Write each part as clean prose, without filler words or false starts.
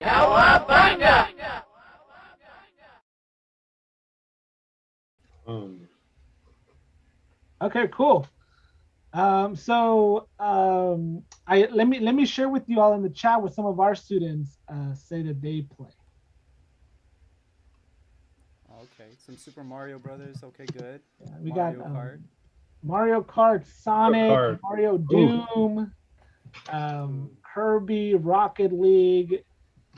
Cowabunga! Um, Okay, cool. I let me share with you all in the chat what some of our students say that they play. Okay, some Super Mario Brothers. Okay, good. We got Mario Kart. Mario Kart, Sonic, Kart. Mario Ooh. Doom, Ooh. Kirby, Rocket League.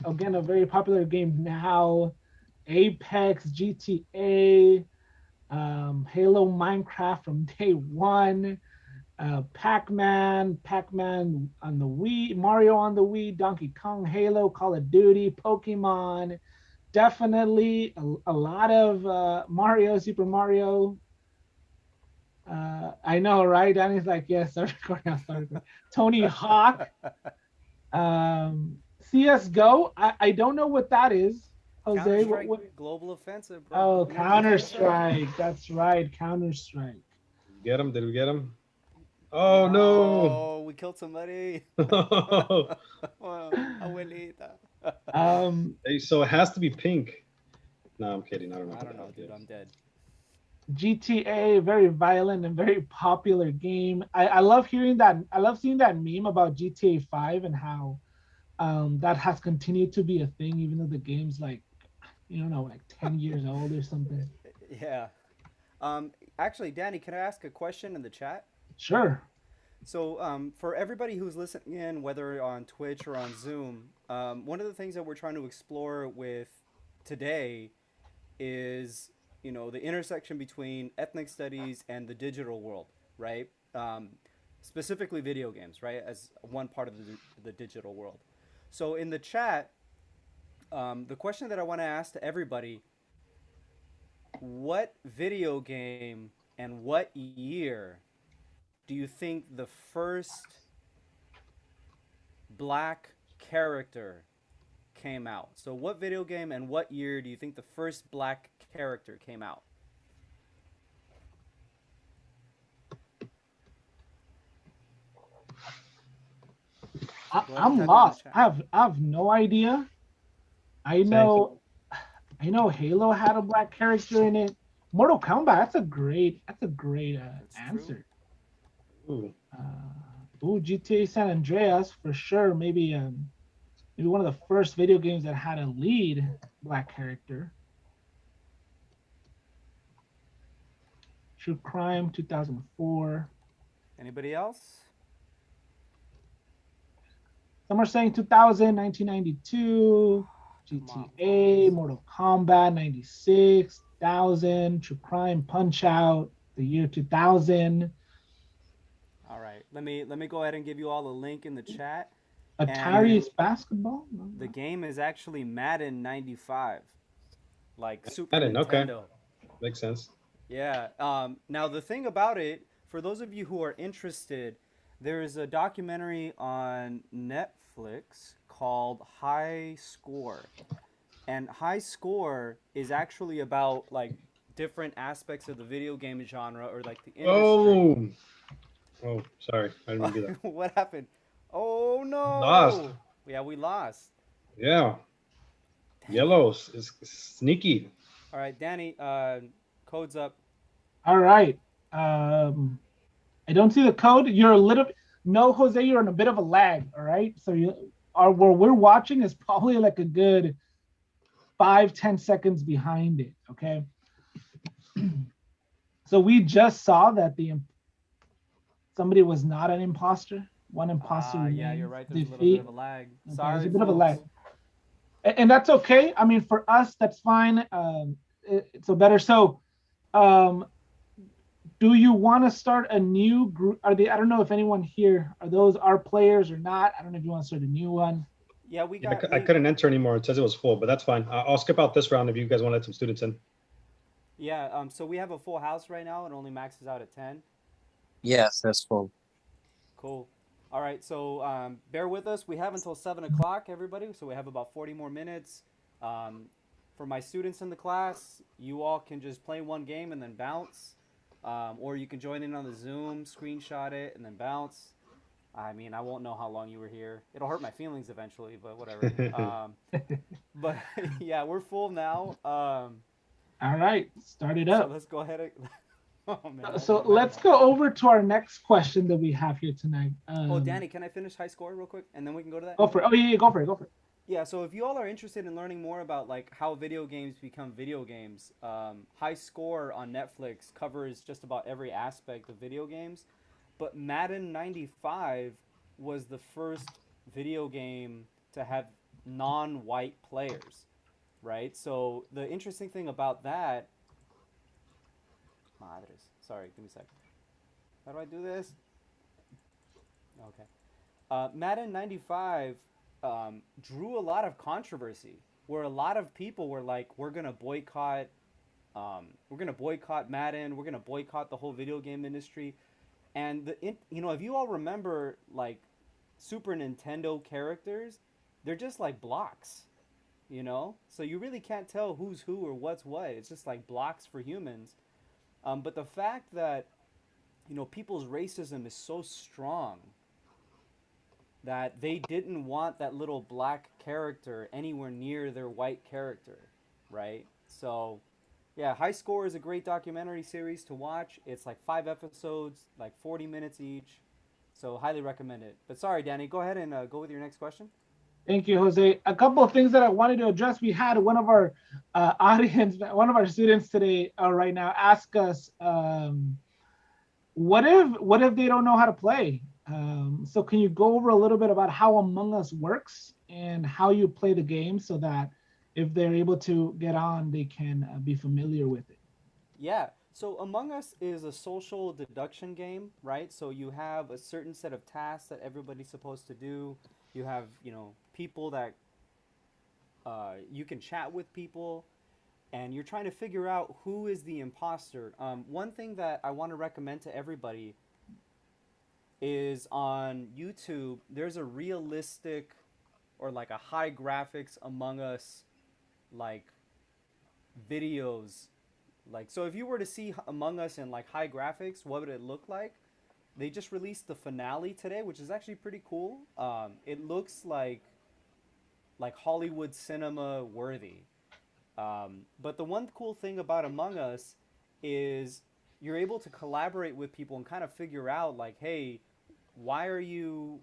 Again, a very popular game now. Apex, GTA, Halo, Minecraft from day one. Pac-Man on the Wii, Mario on the Wii, Donkey Kong, Halo, Call of Duty, Pokemon. Definitely a lot of Mario, Super Mario. I know, right? Danny's like, yes, start recording. I'll start recording. Tony Hawk, CS:GO. I don't know what that is, Jose. Counter What, Strike what? Global Offensive, bro. Oh, You never heard Counter of that? Strike. That's right, Counter Strike. Get him? Did we get him? Oh no! No, we killed somebody. Abuelita. Hey, so it has to be pink. No, I'm kidding. I don't know. I What don't the know, hell it dude. is. I'm dead. GTA, very violent and very popular game. I love hearing that. I love seeing that meme about GTA 5 and how that has continued to be a thing, even though the game's like, you don't know, like 10 years old or something. Yeah. Actually, Danny, can I ask a question in the chat? Sure. So, for everybody who's listening in, whether on Twitch or on Zoom, one of the things that we're trying to explore with today is, the intersection between ethnic studies and the digital world, right? Specifically video games, right, as one part of the digital world. So in the chat, the question that I want to ask to everybody: what video game and what year do you think the first black character came out? So what video game and what year do you think the first black character came out? Go ahead and I'm type it in the lost. chat. I have no idea. I Same. know I know Halo had a black character in it. Mortal Kombat. That's a great That's true. answer. Ooh. GTA San Andreas for sure. Maybe one of the first video games that had a lead black character. True Crime 2004. Anybody else? Some are saying 2000, 1992, Come on, GTA, folks. Mortal Kombat 96, 1000, True Crime Punch Out, the year 2000, All right. Let me go ahead and give you all a link in the chat. And Atari's basketball. No, the no. game is actually Madden 95, like Super Madden. Okay, Nintendo. makes sense. Yeah. Now the thing about it, for those of you who are interested, there is a documentary on Netflix called High Score, and High Score is actually about like different aspects of the video game genre or like the industry. Oh. Oh, sorry. I didn't mean to do that. What happened? Oh Lost. no! Yeah, we lost. Yeah. Dang it! Yellows is sneaky. All right, Danny. Code's up. All right. Um, I don't see the code. You're a little. No, Jose, you're in a bit of a lag. All right. So you are where we're watching is probably like a good 5-10 seconds behind it. Okay. So we just saw that the somebody was not an imposter. One imposter Yeah, you're remains. right. There's a little bit Defeat. of a lag. Okay, there's a Sorry, bit of a folks. lag, and that's okay. I mean, for us, that's fine. It's a better. So, um, do you want to start a new group? Are they? I don't know if anyone here are those our players or not. I don't know if you want to start a new one. Yeah, we Yeah, got I we. couldn't enter anymore. It says it was full, but that's fine. I'll skip out this round if you guys want to let some students in. Yeah. So we have a full house right now. It only maxes out at 10. Yes, that's full. Cool. All right. So bear with us. We have until 7 o'clock, everybody. So we have about 40 more minutes. Um, for my students in the class, you all can just play one game and then bounce. Or you can join in on the Zoom, screenshot it, and then bounce. I mean, I won't know how long you were here. It'll hurt my feelings eventually, but whatever. But yeah, we're full now. All right, start it So up. let's go ahead and. Oh man. So let's go over to our next question that we have here tonight. Oh, Danny, can I finish high score real quick, and then we can go to that? Go for it. Oh yeah, yeah, go for it. Go for it. Yeah, so if you all are interested in learning more about like how video games become video games, High Score on Netflix covers just about every aspect of video games. But Madden 95 was the first video game to have non-white players, right? So the interesting thing about that, madres. Sorry, give me a sec. How do I do this? Okay. Madden 95 drew a lot of controversy where a lot of people were like, we're gonna boycott Madden, we're gonna boycott the whole video game industry. And if you all remember, like Super Nintendo characters, they're just like blocks, so you really can't tell who's who or what's what. It's just like blocks for humans. But the fact that people's racism is so strong that they didn't want that little black character anywhere near their white character, right? So, yeah, High Score is a great documentary series to watch. It's like 5 episodes, like 40 minutes each. So, highly recommend it. But sorry, Danny, go ahead and go with your next question. Thank you, Jose. A couple of things that I wanted to address. We had one of our one of our students today, right now, ask us, what if they don't know how to play? So can you go over a little bit about how Among Us works and how you play the game so that if they're able to get on, they can be familiar with it? Yeah. So Among Us is a social deduction game, right? So you have a certain set of tasks that everybody's supposed to do. You have, people that you can chat with people, and you're trying to figure out who is the imposter. One thing that I want to recommend to everybody is on YouTube, there's a realistic or like a high graphics Among Us like videos. Like, so if you were to see Among Us in like high graphics, what would it look like? They just released the finale today, which is actually pretty cool. It looks like Hollywood cinema worthy. But the one cool thing about Among Us is you're able to collaborate with people and kind of figure out like, hey, why are you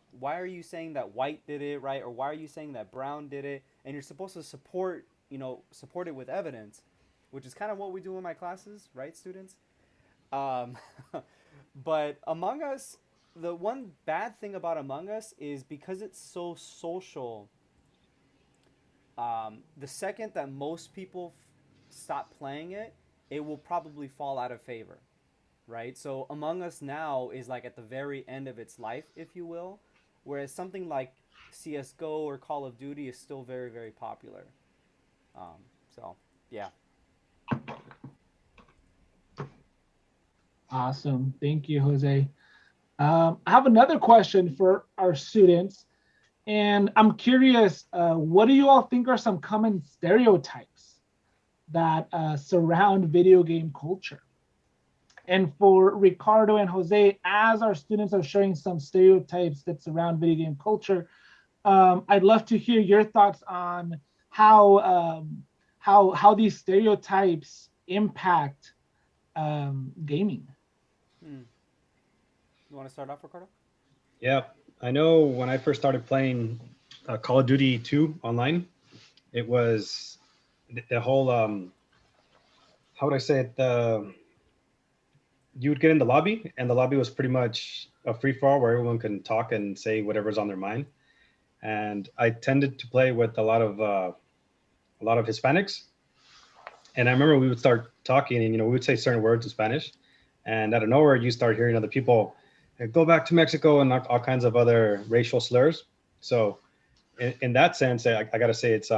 saying that white did it, right? Or why are you saying that brown did it? And you're supposed to support it with evidence, which is kind of what we do in my classes, right, students? But Among Us, the one bad thing about Among Us is because it's so social, the second that most people stop playing it, it will probably fall out of favor, right? So Among Us now is like at the very end of its life, if you will, whereas something like CSGO or Call of Duty is still very, very popular. So, yeah. Awesome. Thank you, Jose. I have another question for our students. And I'm curious, what do you all think are some common stereotypes that surround video game culture? And for Ricardo and Jose, as our students are sharing some stereotypes that surround video game culture, I'd love to hear your thoughts on how these stereotypes impact gaming. You want to start off, Ricardo? Yeah, I know when I first started playing Call of Duty 2 online, it was the whole, how would I say it? You would get in the lobby, and the lobby was pretty much a free-for-all where everyone can talk and say whatever's on their mind. And I tended to play with a lot of Hispanics. And I remember we would start talking, and we would say certain words in Spanish, and out of nowhere you start hearing other people go back to Mexico and all kinds of other racial slurs. So in that sense, I gotta say it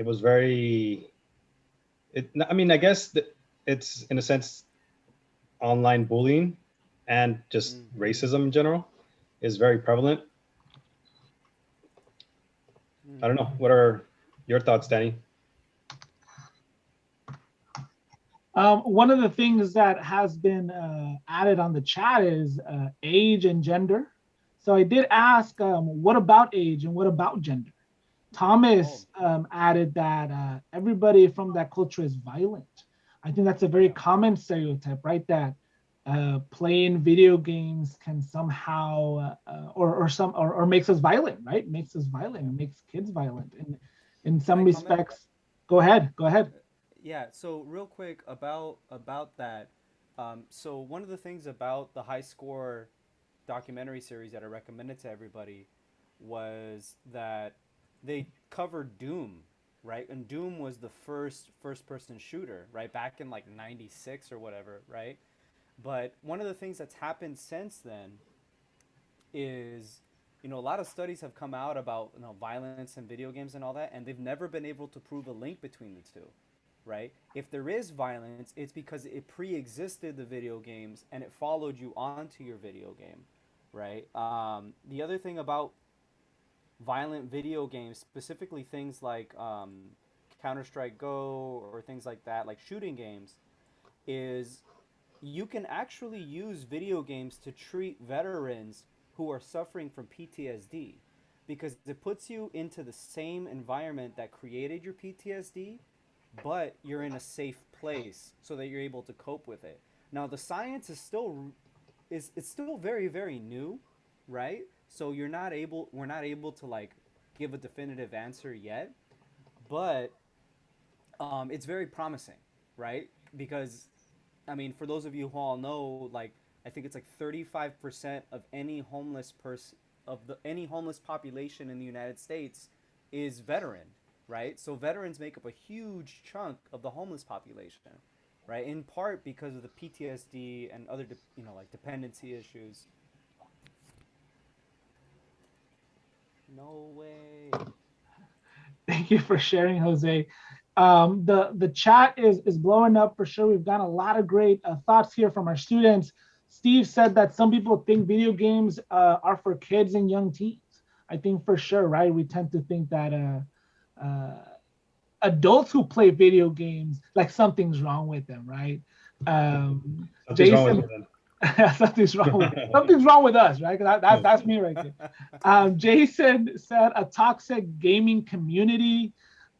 was very, I guess it's in a sense online bullying and just racism in general is very prevalent. I don't know. What are your thoughts, Danny? One of the things that has been added on the chat is age and gender. So I did ask, what about age and what about gender? Thomas added that everybody from that culture is violent. I think that's a very common stereotype, right? That playing video games can somehow or makes us violent, right? Makes us violent. It makes kids violent. And in some respects, go ahead. Yeah. So real quick about that. So one of the things about the High Score documentary series that I recommended to everybody was that they covered Doom, right? And Doom was the first person shooter, right? Back in like 96 or whatever, right? But one of the things that's happened since then is, a lot of studies have come out about, violence in video games and all that, and they've never been able to prove a link between the two, right? If there is violence, it's because it pre-existed the video games and it followed you onto your video game, right? The other thing about violent video games, specifically things like Counter-Strike Go or things like that, like shooting games, is you can actually use video games to treat veterans who are suffering from PTSD, because it puts you into the same environment that created your PTSD, but you're in a safe place so that you're able to cope with it. Now the science is still it's still very, very new, right? So we're not able to like give a definitive answer yet, but it's very promising, right? Because I mean, for those of you who all know, like I think it's like 35% of any homeless population in the United States is veteran, right? So veterans make up a huge chunk of the homeless population, right? In part because of the PTSD and other, like dependency issues. No way. Thank you for sharing, Jose. The chat is blowing up for sure. We've got a lot of great thoughts here from our students. Steve said that some people think video games are for kids and young teens. I think for sure, right? We tend to think that adults who play video games, like something's wrong with them, right? Jason, something's wrong with us, right? That's me right there. Jason said a toxic gaming community.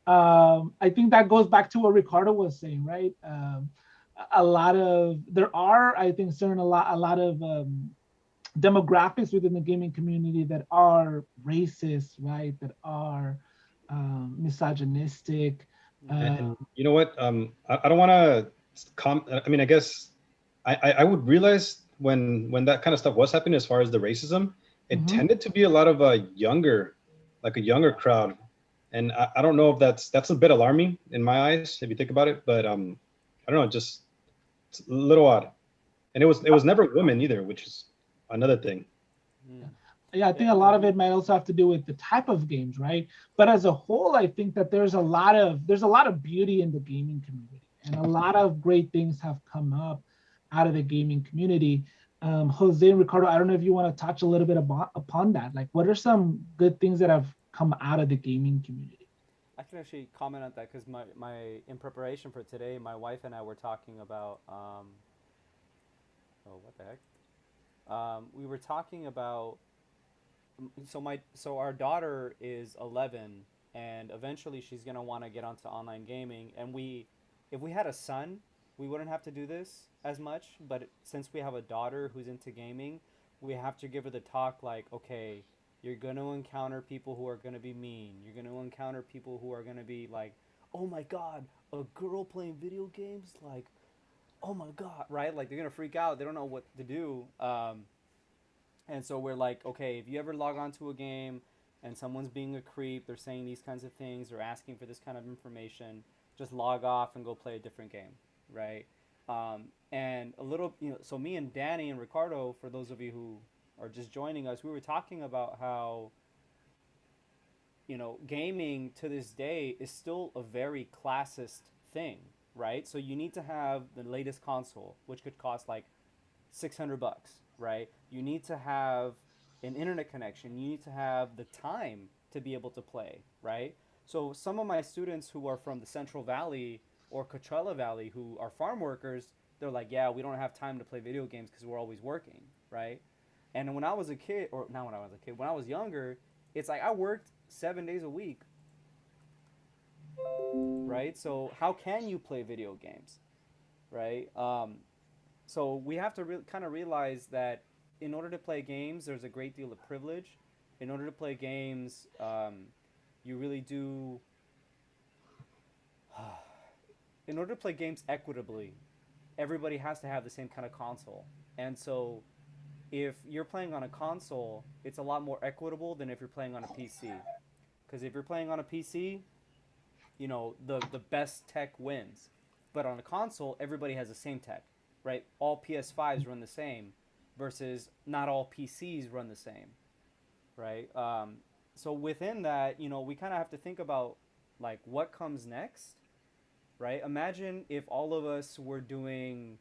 I think that goes back to what Ricardo was saying, right? There are, I think, a lot of demographics within the gaming community that are racist, right? That are misogynistic. And you know what? I don't want to I mean, I guess I would realize when that kind of stuff was happening, as far as the racism, it tended to be a lot of a younger crowd. And I don't know if that's a bit alarming in my eyes, if you think about it, but I don't know, just it's a little odd. And it was never women either, which is another thing. Yeah, I think a lot of it might also have to do with the type of games, right? But as a whole, I think that there's a lot of beauty in the gaming community, and a lot of great things have come up out of the gaming community. Jose and Ricardo, I don't know if you want to touch a little bit upon that. Like, what are some good things that have come out of the gaming community? I can actually comment on that because in preparation for today, my wife and I were talking about what the heck? We were talking about so our daughter is 11, and eventually she's gonna want to get onto online gaming. And if we had a son, we wouldn't have to do this as much. But since we have a daughter who's into gaming, we have to give her the talk like, okay, you're going to encounter people who are going to be mean. You're going to encounter people who are going to be like, oh my God, a girl playing video games? Like, oh my God, right? Like, they're going to freak out. They don't know what to do. And so we're like, okay, if you ever log on to a game and someone's being a creep, they're saying these kinds of things, or asking for this kind of information, just log off and go play a different game, right? And a little, so me and Danny and Ricardo, for those of you who are just joining us, we were talking about how, gaming to this day is still a very classist thing, right? So you need to have the latest console, which could cost like $600, right? You need to have an internet connection. You need to have the time to be able to play, right? So some of my students who are from the Central Valley or Coachella Valley, who are farm workers, they're like, yeah, we don't have time to play video games because we're always working, right? And when I was a kid, or not when I was a kid, when I was younger, it's like I worked 7 days a week right? So how can you play video games, right? So we have to kind of realize that in order to play games, there's a great deal of privilege. In order to play games, you really do. In order to play games equitably, everybody has to have the same kind of console. And so if you're playing on a console, it's a lot more equitable than if you're playing on a PC. Because if you're playing on a PC, you know, the best tech wins. But on a console, everybody has the same tech, right? All PS5s run the same versus not all PCs run the same, right? So within that, you know, we kind of have to think about like what comes next, right? Imagine if all of us were doing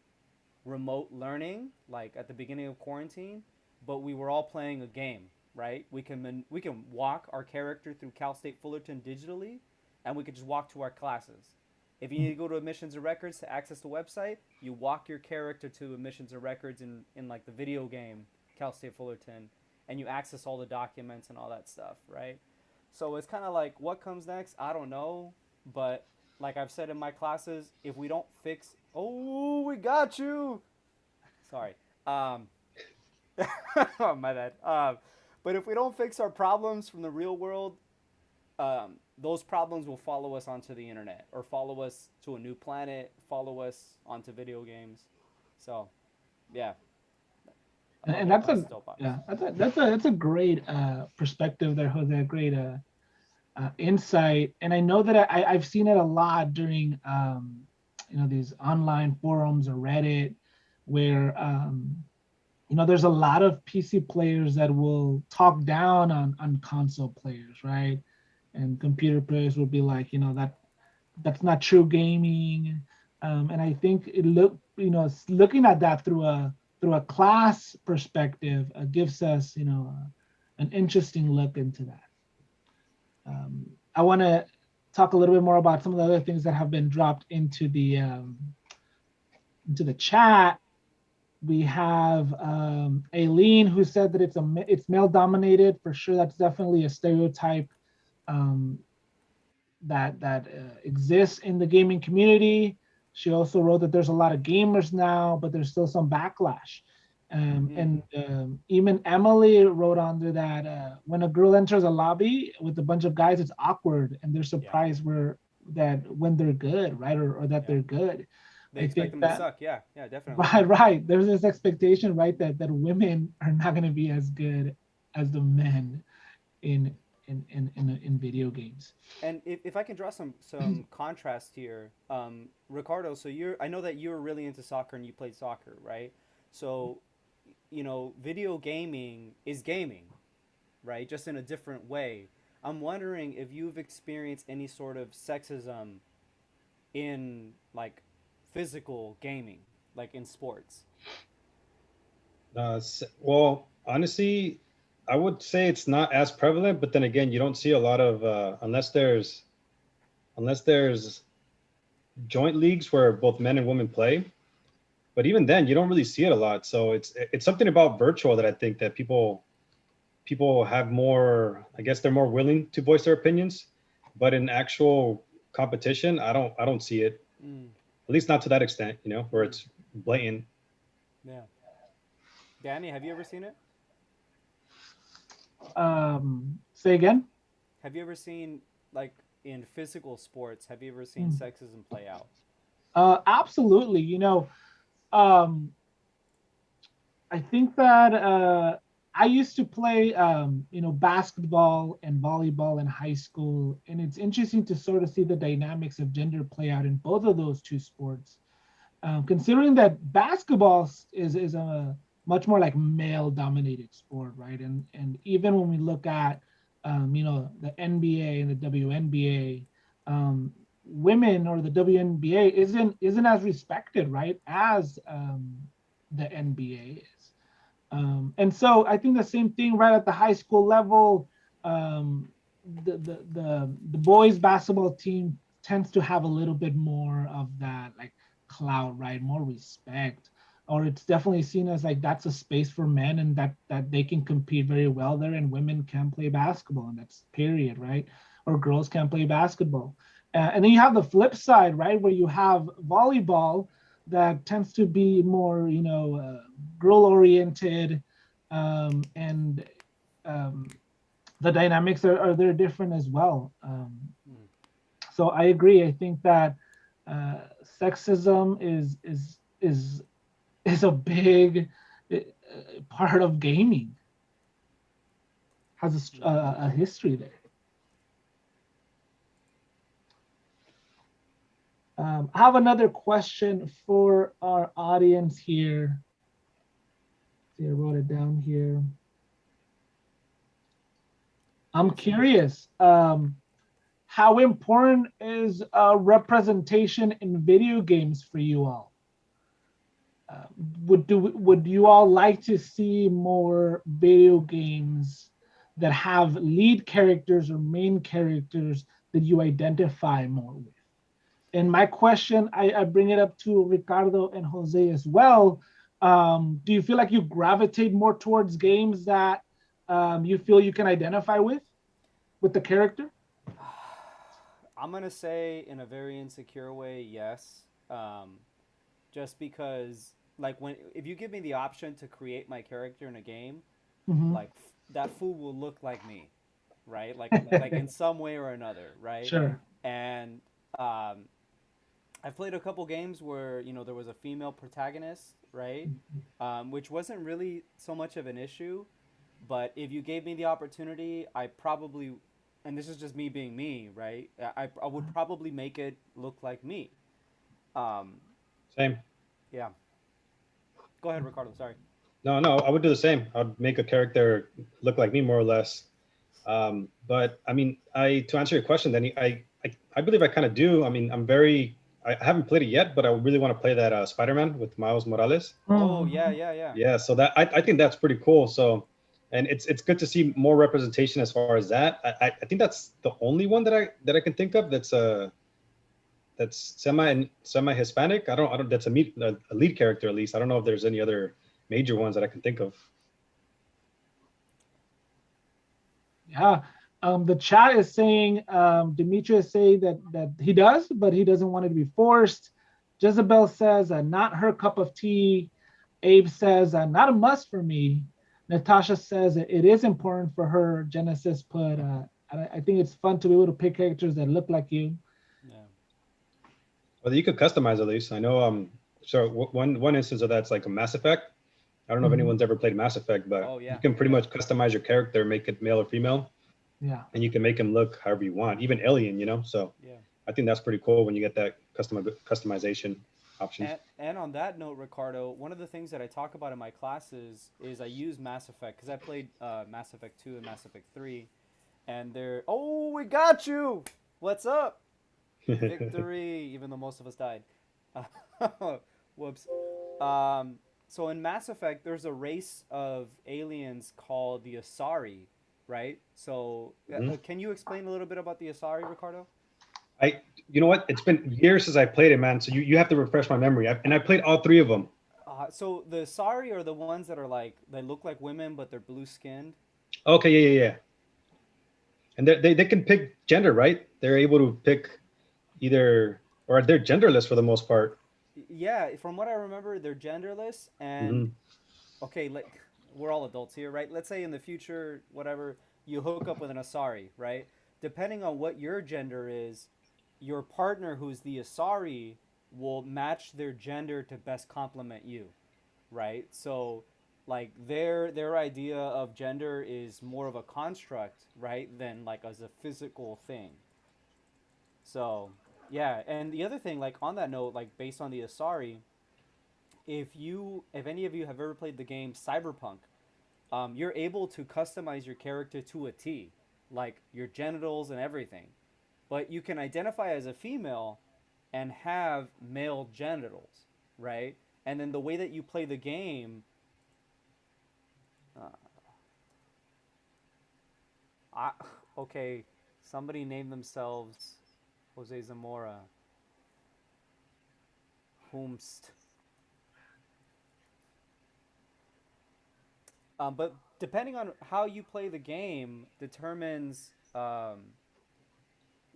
remote learning, like at the beginning of quarantine, but we were all playing a game, right? We can walk our character through Cal State Fullerton digitally, and we could just walk to our classes. If you need to go to Admissions and Records to access the website, you walk your character to Admissions and Records in like the video game Cal State Fullerton, and you access all the documents and all that stuff, right? So it's kind of like what comes next, I don't know, but like I've said in my classes, if we don't fix, oh, we got you. Sorry. Oh, my bad. But if we don't fix our problems from the real world, those problems will follow us onto the internet or follow us to a new planet, follow us onto video games. So, yeah. And that's a great perspective there, Jose. Great insight. And I know that I've seen it a lot during you know, these online forums or Reddit, where you know, there's a lot of PC players that will talk down on console players, right? And computer players will be like, you know, that's not true gaming. And I think looking at that through a class perspective gives us, you know, an interesting look into that. I want to talk a little bit more about some of the other things that have been dropped into the chat. We have Aileen, who said that it's male dominated. For sure, that's definitely a stereotype that exists in the gaming community. She also wrote that there's a lot of gamers now, but there's still some backlash. And even Emily wrote under that when a girl enters a lobby with a bunch of guys, it's awkward, and they're surprised when they're good, right, or that they're good. They expect them to suck. Yeah, definitely. Right. There's this expectation, right, that women are not going to be as good as the men in video games. And if I can draw some contrast here, Ricardo. So I know that you're really into soccer and you played soccer, right? So, you know, video gaming is gaming, right? Just in a different way. I'm wondering if you've experienced any sort of sexism in like physical gaming, like in sports. Well, honestly, I would say it's not as prevalent, but then again, you don't see a lot of unless there's joint leagues where both men and women play. But even then, you don't really see it a lot. So it's something about virtual that I think that people have more. I guess they're more willing to voice their opinions. But in actual competition, I don't see it. At least not to that extent, you know, where it's blatant. Yeah. Danny, have you ever seen it? Say again? Have you ever seen, like, in physical sports, have you ever seen sexism play out? Absolutely. You know, I think that I used to play, you know, basketball and volleyball in high school, and it's interesting to sort of see the dynamics of gender play out in both of those two sports. Considering that basketball is a much more like male-dominated sport, right? And even when we look at, you know, the NBA and the WNBA, women or the WNBA isn't as respected, right, as the NBA is. And so I think the same thing right at the high school level. The boys basketball team tends to have a little bit more of that like clout, right? More respect, or it's definitely seen as like that's a space for men and that they can compete very well there, and women can play basketball, and that's period, right? Or girls can play basketball. And then you have the flip side, right, where you have volleyball that tends to be more, girl-oriented, and the dynamics are they're different as well. So I agree. I think that sexism is a big part of gaming. Has a history there. I have another question for our audience here. See, I wrote it down here. I'm curious. How important is representation in video games for you all? Would you all like to see more video games that have lead characters or main characters that you identify more with? And my question, I bring it up to Ricardo and Jose as well. Do you feel like you gravitate more towards games that you feel you can identify with the character? I'm gonna say in a very insecure way, yes. Just because, like, if you give me the option to create my character in a game, like that fool will look like me, right? Like in some way or another, right? Sure. And I've played a couple games where there was a female protagonist, right? Which wasn't really so much of an issue, but if you gave me the opportunity, I probably, and this is just me being me, right? I would probably make it look like me. Same. Yeah. Go ahead, Ricardo. Sorry. No, I would do the same. I'd make a character look like me more or less. But I mean, to answer your question, then I believe I kind of do. I mean, I haven't played it yet, but I really want to play that Spider-Man with Miles Morales. Oh yeah. Yeah, so that I think that's pretty cool. So, and it's good to see more representation as far as that. I think that's the only one that I can think of that's semi Hispanic. I don't that's a lead character at least. I don't know if there's any other major ones that I can think of. Yeah. The chat is saying, Dimitri is saying that he does, but he doesn't want it to be forced. Jezebel says, not her cup of tea. Abe says, not a must for me. Natasha says it is important for her. Genesis put, I think it's fun to be able to pick characters that look like you. Yeah. Well, you could customize at least. I know. So one instance of that's like a Mass Effect. I don't know if anyone's ever played Mass Effect, but you can pretty much customize your character, make it male or female. Yeah. And you can make him look however you want, even alien, So yeah. I think that's pretty cool when you get that customization option. And on that note, Ricardo, one of the things that I talk about in my classes is I use Mass Effect because I played Mass Effect 2 and Mass Effect 3, and we got you. What's up? Victory, even though most of us died. Whoops. So in Mass Effect, there's a race of aliens called the Asari, right? So can you explain a little bit about the Asari, Ricardo? You know what? It's been years since I played it, man. So you have to refresh my memory. And I played all three of them. So the Asari are the ones that are they look like women, but they're blue skinned. Okay, yeah. And they can pick gender, right? They're able to pick either, or they're genderless for the most part. Yeah, from what I remember, they're genderless. And okay, we're all adults here, right? Let's say in the future, whatever, you hook up with an Asari, right? Depending on what your gender is, your partner who's the Asari will match their gender to best complement you, right? So their idea of gender is more of a construct, right, than as a physical thing. So yeah, and the other thing, on that note, based on the Asari, if any of you have ever played the game Cyberpunk, you're able to customize your character to a T, your genitals and everything. But you can identify as a female and have male genitals, right? And then the way that you play the game, somebody named themselves Jose Zamora. Whomst. But depending on how you play the game determines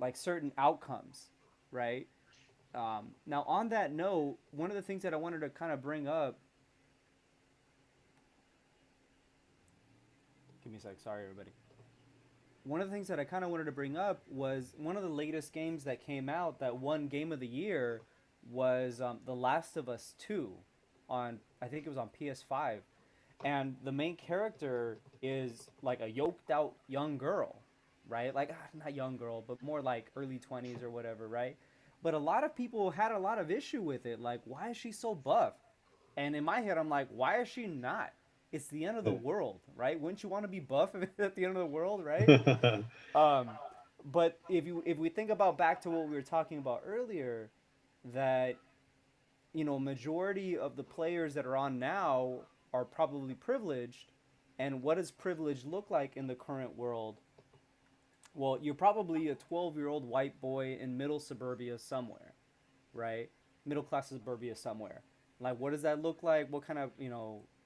like certain outcomes, right? Now, on that note, one of the things that I wanted to kind of bring up. Give me a sec. Sorry, everybody. One of the things that I kind of wanted to bring up was one of the latest games that came out that won Game of the Year was The Last of Us 2 on, I think it was on PS5. And the main character is like a yoked out young girl, right? Like, not young girl, but more like early 20s or whatever, right? But a lot of people had a lot of issue with it. Like, why is she so buff? And in my head, I'm like, why is she not? It's the end of the world, right? Wouldn't you want to be buff at the end of the world, right? But if we think about back to what we were talking about earlier, that majority of the players that are on now are probably privileged, and what does privilege look like in the current world? Well, you're probably a 12-year-old white boy in middle suburbia somewhere, right? Middle class suburbia somewhere. Like, what does that look like? What kind of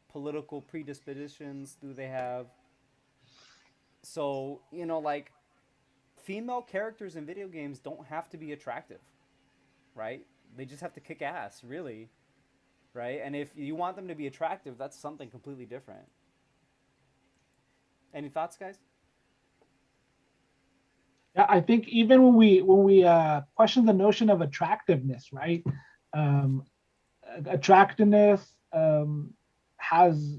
political predispositions do they have? So like, female characters in video games don't have to be attractive, right? They just have to kick ass, really, right? And if you want them to be attractive, that's something completely different. Any thoughts, guys? Yeah, I think even when we question the notion of attractiveness, right? Attractiveness has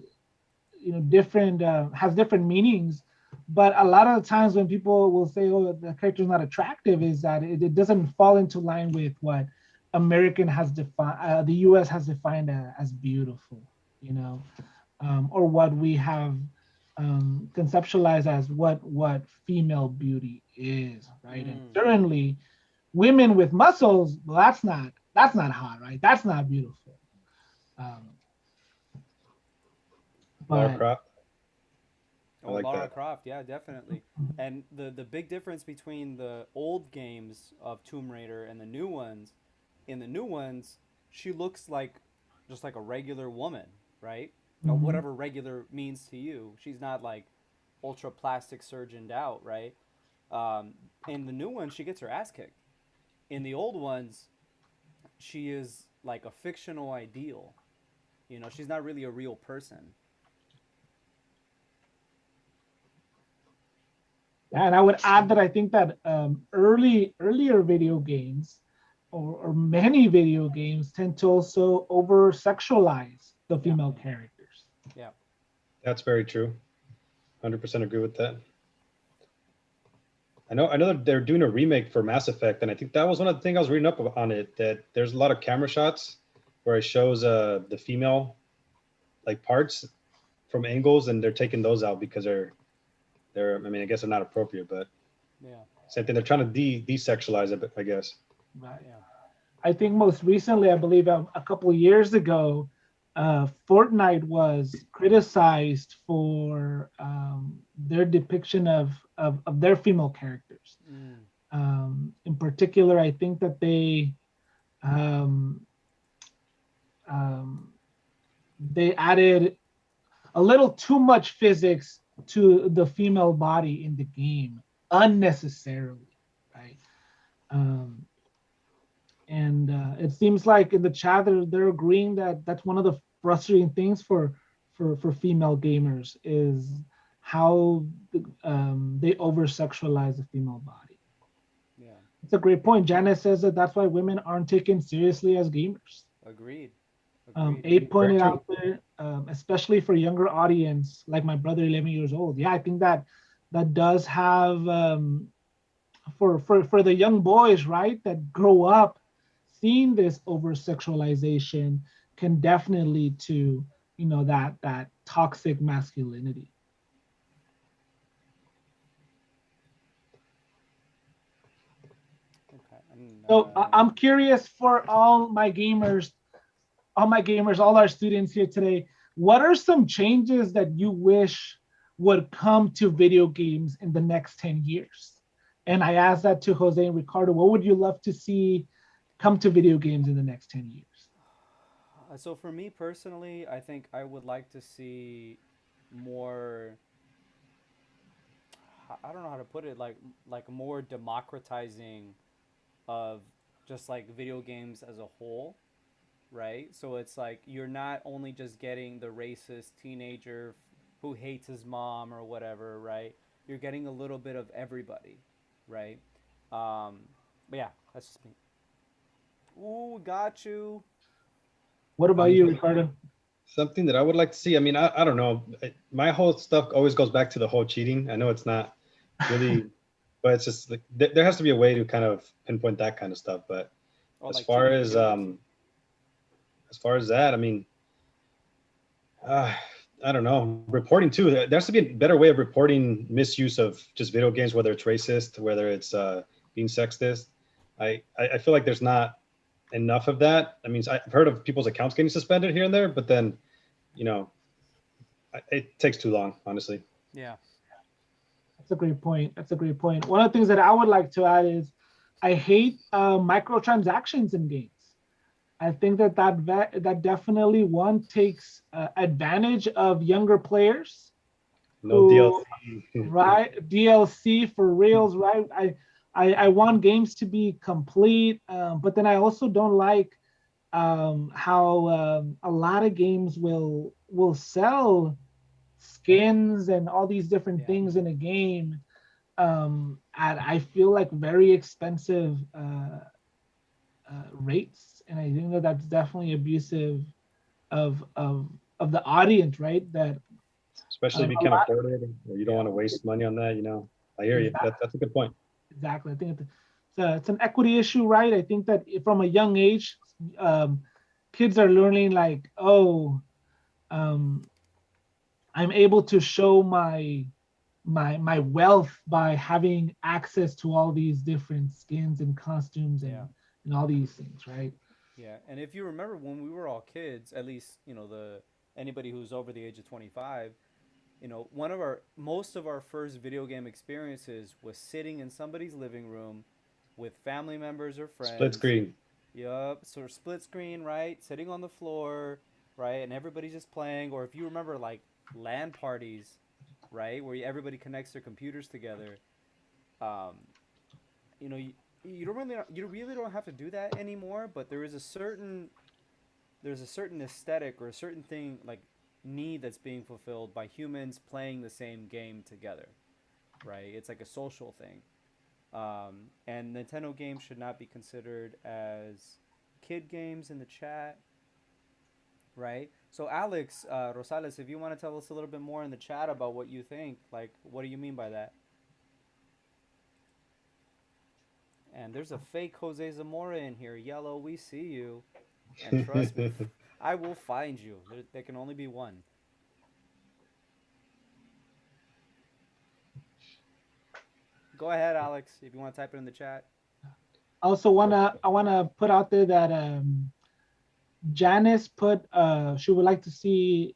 different meanings, but a lot of the times when people will say, "Oh, the character's not attractive," is that it doesn't fall into line with what American has defined, the U.S. has defined as beautiful, or what we have conceptualized as what female beauty is, right? And certainly, women with muscles, well, that's not hot, right? That's not beautiful. Lara Croft. I Oh, like Lara that. Croft, yeah, definitely. And the big difference between the old games of Tomb Raider and the new ones, in the new ones, she looks like just like a regular woman, right? Or whatever regular means to you. She's not like ultra plastic surgeoned out, right? In the new one, she gets her ass kicked. In the old ones, she is like a fictional ideal. She's not really a real person. And I would add that I think that earlier video games, or many video games, tend to also over sexualize the female characters. Yeah. That's very true. 100% agree with that. I know that they're doing a remake for Mass Effect, and I think that was one of the things I was reading up on it, that there's a lot of camera shots where it shows the female like parts from angles, and they're taking those out because they're I mean, I guess they're not appropriate, but Yeah. same thing. They're trying to desexualize it, I guess. Right. Yeah. I think most recently, I believe a couple of years ago, Fortnite was criticized for their depiction of their female characters. In particular, I think that they added a little too much physics to the female body in the game unnecessarily, right? And it seems like in the chat they're agreeing that that's one of the frustrating things for female gamers is how they over sexualize the female body. Yeah. It's a great point. Janice says that's why women aren't taken seriously as gamers. Agreed. Abe pointed out there, especially for younger audience, like my brother, 11 years old. Yeah, I think that does have for the young boys, right, that grow up seeing this over sexualization can definitely lead to that toxic masculinity. Okay. So I'm curious for all my gamers, all our students here today, what are some changes that you wish would come to video games in the next 10 years? And I asked that to Jose and Ricardo. What would you love to see come to video games in the next 10 years? So for me personally, I think I would like to see more, I don't know how to put it, like more democratizing of just like video games as a whole, right? So it's like you're not only just getting the racist teenager who hates his mom or whatever, right? You're getting a little bit of everybody, right? Um, but yeah, that's just me. Ooh, got you. What about you, Ricardo? Something that I would like to see. I mean, I don't know. My whole stuff always goes back to the whole cheating. I know it's not really, but it's just like there has to be a way to kind of pinpoint that kind of stuff. But Oh, as like far cheating as ability. as far as that, I mean, uh, I don't know. Reporting too. There has to be a better way of reporting misuse of just video games, whether it's racist, whether it's being sexist. I feel like there's not enough of that. I mean, I've heard of people's accounts getting suspended here and there, but then, you know, it takes too long, honestly. Yeah. That's a great point. That's a great point. One of the things that I would like to add is I hate microtransactions in games. I think that definitely one takes advantage of younger players No who, DLC. right, DLC for reals, right? I want games to be complete, but then I also don't like how a lot of games will sell skins and all these different Yeah. things in a game at I feel like very expensive rates, and I think that that's definitely abusive of the audience, right? That Especially if you a can't lot afford it or you don't want to waste money on that, you know. I hear you. exactly, That's a good point. exactly. I think it's an equity issue, right? I think that from a young age, um, kids are learning like, oh, um, I'm able to show my wealth by having access to all these different skins and costumes Yeah. and all these things, right? Yeah. And if you remember when we were all kids, at least, the anybody who's over the age of 25, one of our most of our first video game experiences was sitting in somebody's living room with family members or Split friends. screen. Yup, sort of split screen, right? Sitting on the floor, right? And everybody's just playing. Or if you remember, like LAN parties, right, where everybody connects their computers together. Um, you really don't have to do that anymore. But there's a certain aesthetic or a certain thing like need that's being fulfilled by humans playing the same game together, right? It's like a social thing. And Nintendo games should not be considered as kid games in the chat, right? So Alex Rosales, if you want to tell us a little bit more in the chat about what you think, like what do you mean by that? And there's a fake Jose Zamora in here. Yellow, we see you. And trust me, I will find you. There can only be one. Go ahead, Alex, if you want to type it in the chat. I wanna put out there that Janice put she would like to see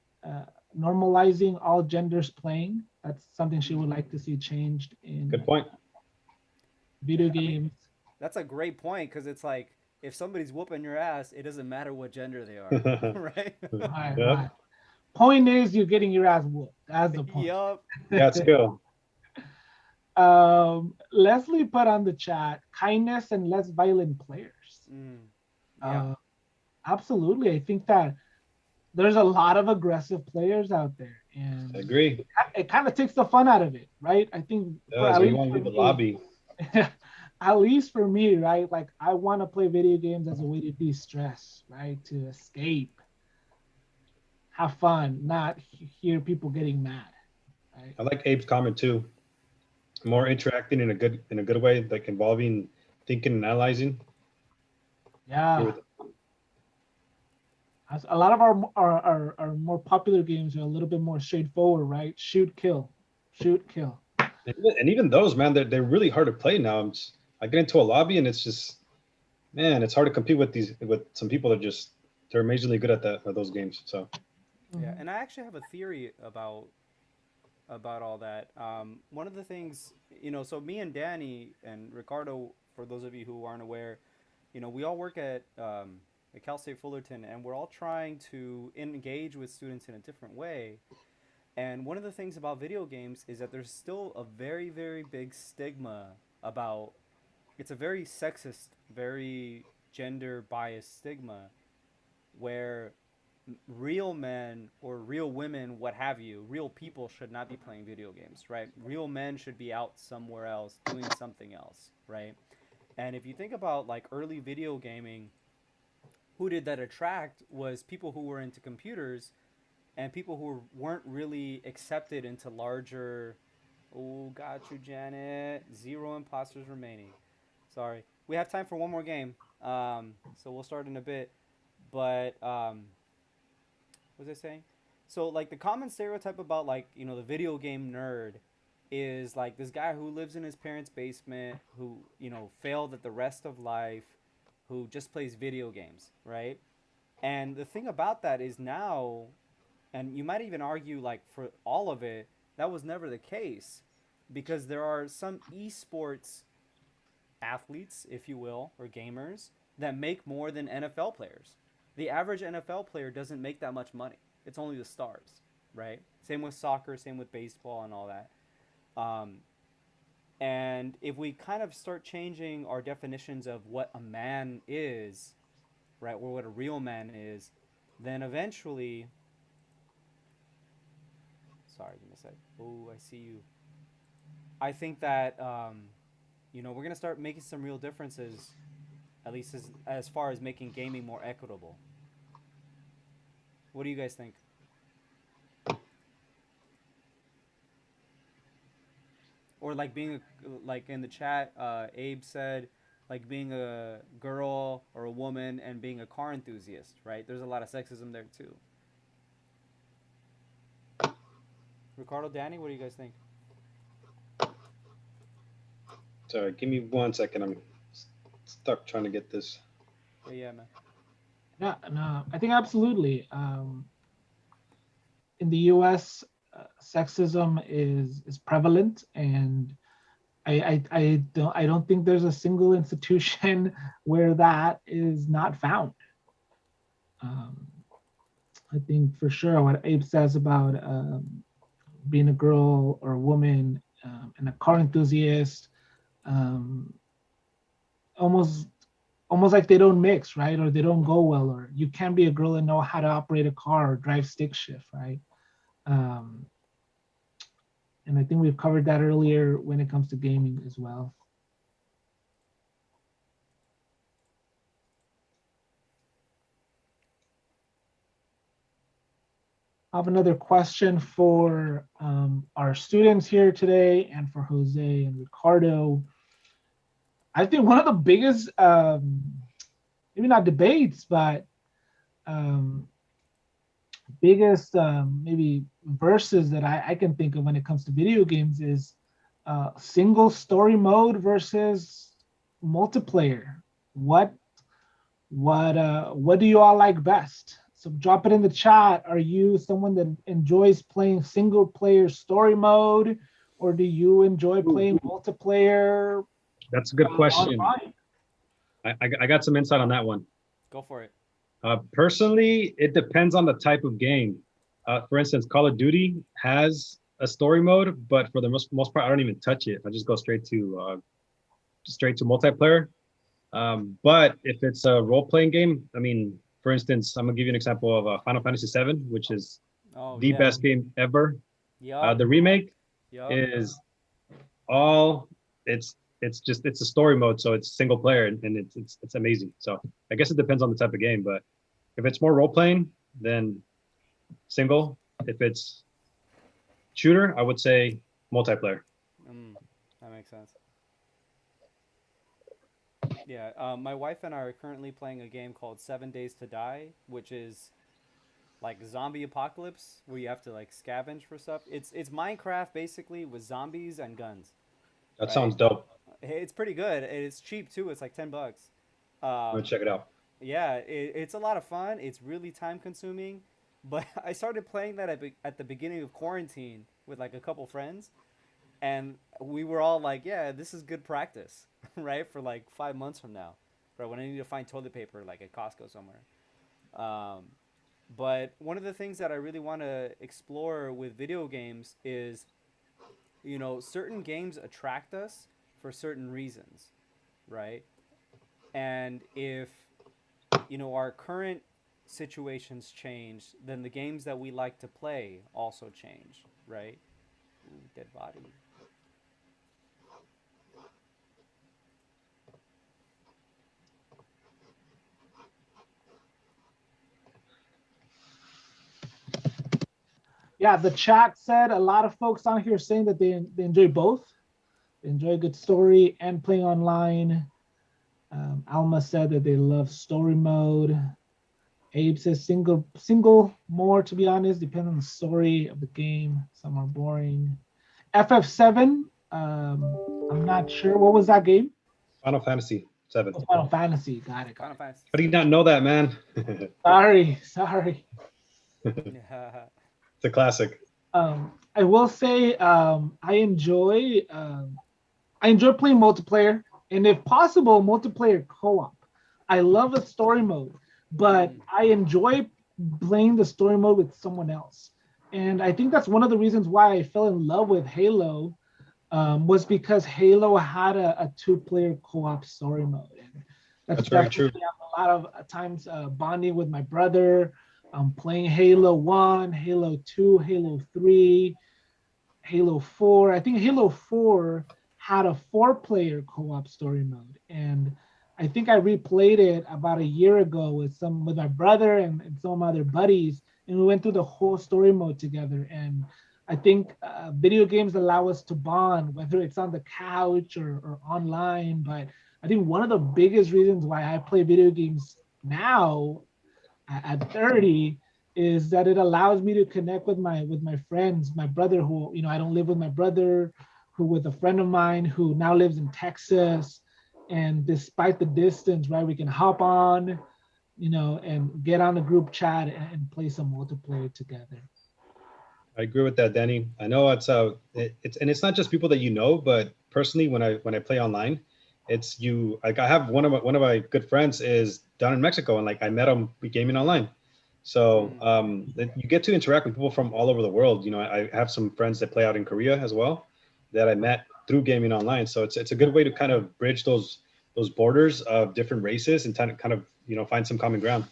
normalizing all genders playing. That's something she would like to see changed in Good point. video I mean, games. that's a great point because it's like if somebody's whooping your ass, it doesn't matter what gender they are, right? Right, Yep. right. Point is, you're getting your ass whooped. That's the point. Yup. Yeah, skill. Leslie put on the chat kindness and less violent players. Yeah. Absolutely. I think that there's a lot of aggressive players out there, and I agree. it kind of takes the fun out of it, right? I think So you want to leave the lobby. at least for me, right? Like I want to play video games as a way to de-stress, right? To escape, have fun, not hear people getting mad. Right? I like Abe's comment too. More interacting in a good way, like involving thinking and analyzing. Yeah. A lot of our more popular games are a little bit more straightforward, right? Shoot, kill, shoot, kill. And even those, man, they're really hard to play now. I get into a lobby and it's just, man, it's hard to compete with some people that they're amazingly good at those games. So Yeah, and I actually have a theory about all that. One of the things, so me and Danny and Ricardo, for those of you who aren't aware, we all work at Cal State Fullerton, and we're all trying to engage with students in a different way. And one of the things about video games is that there's still a very, very big stigma about, it's a very sexist, very gender biased stigma where real men or real women, what have you, real people should not be playing video games, right? Real men should be out somewhere else doing something else, right? And if you think about like early video gaming, who did that attract was people who were into computers and people who weren't really accepted into larger. Oh, got you, Janet. 0 imposters remaining. Sorry. We have time for one more game, so we'll start in a bit. But what was I saying? So like the common stereotype about like the video game nerd is like this guy who lives in his parents' basement, who failed at the rest of life, who just plays video games, right? And the thing about that is now, and you might even argue like for all of it, that was never the case, because there are some esports athletes, if you will, or gamers that make more than NFL players. The average NFL player doesn't make that much money. It's only the stars, right? Same with soccer, same with baseball and all that. And if we kind of start changing our definitions of what a man is, right, or what a real man is, then eventually, sorry, give me a sec. Oh, I see you. I think that, we're going to start making some real differences, at least as far as making gaming more equitable. What do you guys think? Or like being like in the chat, Abe said like being a girl or a woman and being a car enthusiast, right? There's a lot of sexism there too. Ricardo, Danny, what do you guys think? Sorry, give me 1 second. I'm stuck trying to get this. Yeah, man. Yeah, no, I think absolutely. In the U.S., sexism is prevalent, and I don't think there's a single institution where that is not found. I think for sure what Abe says about being a girl or a woman and a car enthusiast, almost like they don't mix, right? Or they don't go well, or you can't be a girl and know how to operate a car or drive stick shift, right? And I think we've covered that earlier when it comes to gaming as well. I have another question for our students here today and for Jose and Ricardo. I think one of the biggest, maybe not debates, but biggest maybe verses that I can think of when it comes to video games is single story mode versus multiplayer. What do you all like best? So drop it in the chat. Are you someone that enjoys playing single player story mode, or do you enjoy playing multiplayer? That's a good question. I got some insight on that one. Go for it. Personally, it depends on the type of game. For instance, Call of Duty has a story mode, but for the most part, I don't even touch it. I just go straight to multiplayer. But if it's a role-playing game, I mean, for instance, I'm gonna give you an example of Final Fantasy VII, which is the best game ever. Yeah. The remake is it's a story mode, so it's single player and it's amazing. So I guess it depends on the type of game, but if it's more role playing, then single. If it's shooter, I would say multiplayer. That makes sense. Yeah, my wife and I are currently playing a game called 7 Days to Die, which is like zombie apocalypse where you have to like scavenge for stuff. It's Minecraft basically with zombies and guns. That sounds dope. It's pretty good. It's cheap too. It's like $10. I'm gonna check it out. Yeah, it's a lot of fun. It's really time consuming, but I started playing that at the beginning of quarantine with like a couple friends, and we were all like, "Yeah, this is good practice, right? For like 5 months from now, right? When I need to find toilet paper like at Costco somewhere." But one of the things that I really want to explore with video games is, certain games attract us for certain reasons, right? And if, our current situations change, then the games that we like to play also change, right? Ooh, dead body. Yeah, the chat said a lot of folks on here saying that they enjoy both. They enjoy a good story and playing online. Alma said that they love story mode. Abe says single more, to be honest, depending on the story of the game. Some are boring. FF7, I'm not sure. What was that game? Final Fantasy 7. Oh, Final Fantasy. Got it. Final Fantasy. How do you not know that, man? Sorry. Yeah. It's a classic. I will say I enjoy playing multiplayer, and if possible, multiplayer co-op. I love a story mode, but I enjoy playing the story mode with someone else. And I think that's one of the reasons why I fell in love with Halo, was because Halo had a two-player co-op story mode. And That's very true. A lot of times bonding with my brother, playing Halo 1, Halo 2, Halo 3, Halo 4. I think Halo 4 had a 4-player co-op story mode. And I think I replayed it about a year ago with my brother and some of my other buddies, and we went through the whole story mode together. And I think video games allow us to bond, whether it's on the couch or online. But I think one of the biggest reasons why I play video games now at 30 is that it allows me to connect with my friends, my brother who, I don't live with my brother, who with a friend of mine who now lives in Texas. And despite the distance, right, we can hop on, and get on a group chat and play some multiplayer together. I agree with that, Danny. I know it's it's not just people that you know, but personally, when I play online, it's you. Like I have one of my good friends is down in Mexico, and like I met him gaming online. So you get to interact with people from all over the world. I have some friends that play out in Korea as well that I met through gaming online. So it's a good way to kind of bridge those borders of different races and kind of find some common ground.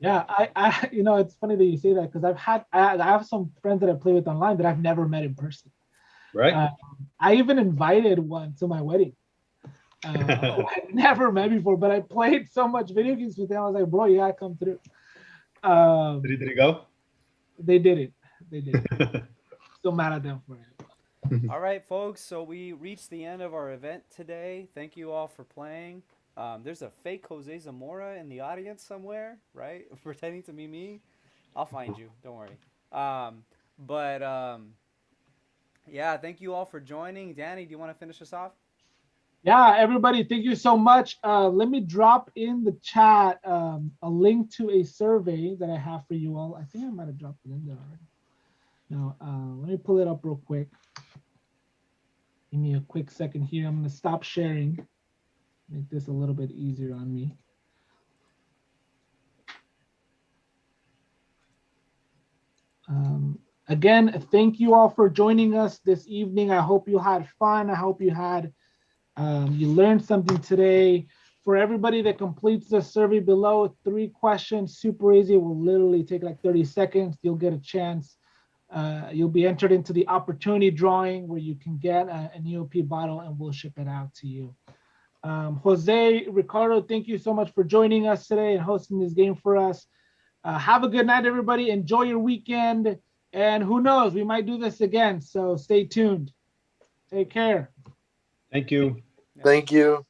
Yeah, I it's funny that you say that, because I have some friends that I play with online that I've never met in person. Right. I even invited one to my wedding. I'd never met before, but I played so much video games with them. I was like, bro, you gotta come through. Did he go? They did it. Still mad at them for it. All right, folks. So we reached the end of our event today. Thank you all for playing. There's a fake Jose Zamora in the audience somewhere, right? Pretending to be me. I'll find you. Don't worry. Yeah, thank you all for joining. Danny, do you want to finish us off? Yeah, everybody, thank you so much. Let me drop in the chat a link to a survey that I have for you all. I think I might have dropped it in there already. Now, let me pull it up real quick. Give me a quick second here. I'm going to stop sharing. Make this a little bit easier on me. Again, thank you all for joining us this evening. I hope you had fun. I hope you had you learned something today. For everybody that completes the survey below, 3 questions, super easy. It will literally take like 30 seconds. You'll get a chance. You'll be entered into the opportunity drawing where you can get an EOP bottle, and we'll ship it out to you. Jose, Ricardo, thank you so much for joining us today and hosting this game for us. Have a good night, everybody. Enjoy your weekend. And who knows, we might do this again. So stay tuned. Take care. Thank you. Thank you.